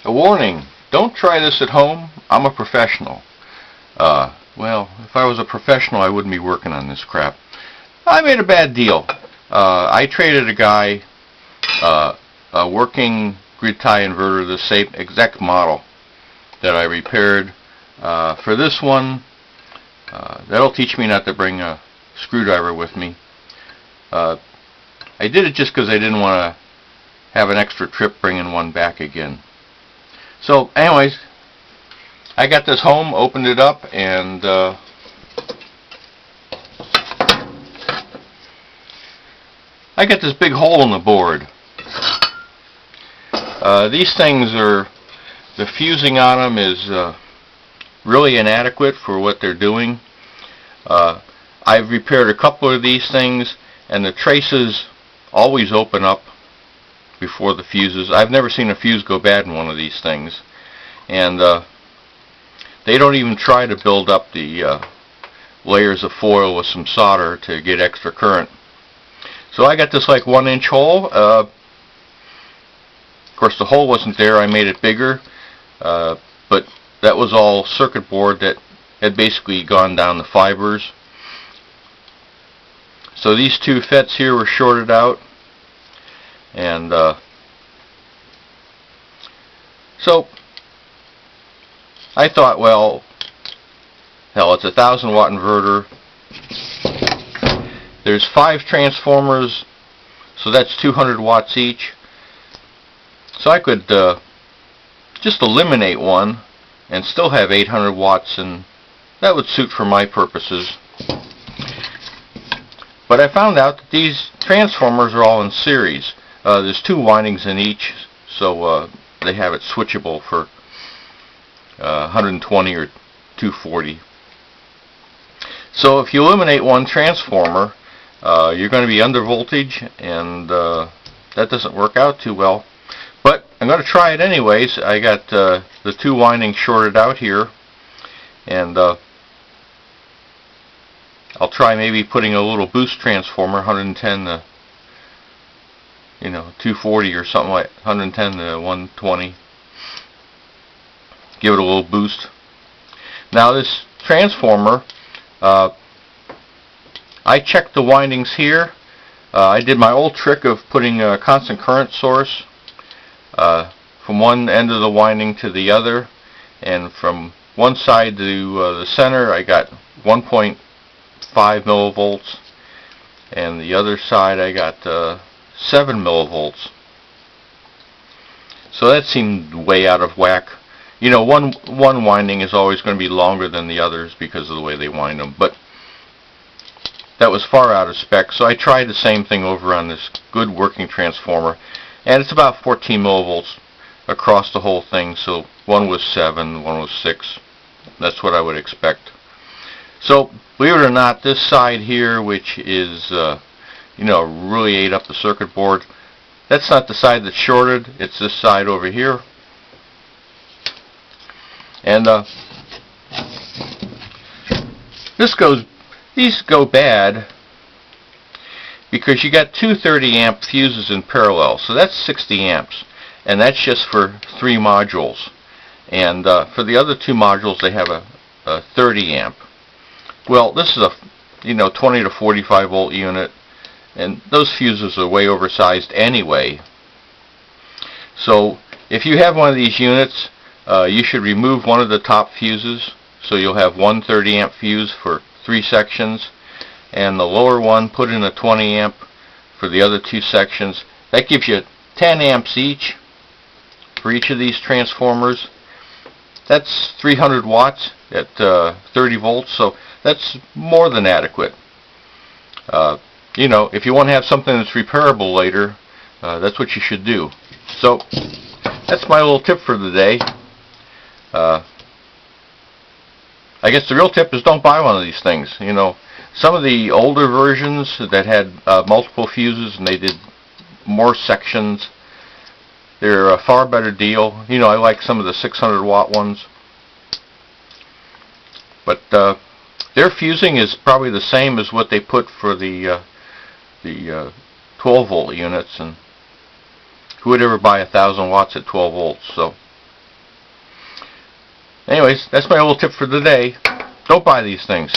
A warning, don't try this at home. I'm a professional. Well, if I was a professional, I wouldn't be working on this crap. I made a bad deal. I traded a guy a working grid tie inverter, the same exact model that I repaired. For this one, that'll teach me not to bring a screwdriver with me. I did it just because I didn't want to have an extra trip bringing one back again. So anyways, I got this home, opened it up, and I got this big hole in the board. These things are, the fusing on them is really inadequate for what they're doing. I've repaired a couple of these things, and the traces always open up before the fuses. I've never seen a fuse go bad in one of these things, and they don't even try to build up the layers of foil with some solder to get extra current. So I got this like 1-inch hole. Of course the hole wasn't there, I made it bigger, but that was all circuit board that had basically gone down the fibers. So these two FETs here were shorted out, and so I thought, well, hell, it's a 1,000-watt inverter. There's 5 transformers, so that's 200 watts each. So I could just eliminate one and still have 800 watts, and that would suit for my purposes. But I found out that these transformers are all in series. There's 2 windings in each, so they have it switchable for 120 or 240. So if you eliminate one transformer, you're going to be under voltage, and that doesn't work out too well. But I'm going to try it anyways. I got the 2 windings shorted out here, and I'll try maybe putting a little boost transformer, 110 to 240 or something like 110 to 120. Give it a little boost. Now this transformer, I checked the windings here. I did my old trick of putting a constant current source from one end of the winding to the other, and from one side to the center I got 1.5 millivolts, and the other side I got 7 millivolts. So that seemed way out of whack. One winding is always going to be longer than the others because of the way they wind them, but that was far out of spec. So I tried the same thing over on this good working transformer, and it's about 14 millivolts across the whole thing. So one was 7, one was 6. That's what I would expect. So believe it or not, this side here, which is really ate up the circuit board, that's not the side that's shorted. It's this side over here. And these go bad because you got 2 30-amp fuses in parallel, so that's 60 amps, and that's just for 3 modules. And for the other 2 modules, they have a 30 amp. Well, this is a 20 to 45 volt unit, and those fuses are way oversized anyway. So if you have one of these units, you should remove one of the top fuses, so you'll have one 30 amp fuse for 3 sections, and the lower one put in a 20 amp for the other 2 sections. That gives you 10 amps each for each of these transformers. That's 300 watts at 30 volts, so that's more than adequate. If you want to have something that's repairable later, that's what you should do. So that's my little tip for the day. I guess the real tip is don't buy one of these things. Some of the older versions that had multiple fuses and they did more sections, they're a far better deal. I like some of the 600 watt ones, but their fusing is probably the same as what they put for the 12 volt units, and who would ever buy 1,000 watts at 12 volts? So Anyways, that's my little tip for the day. Don't buy these things.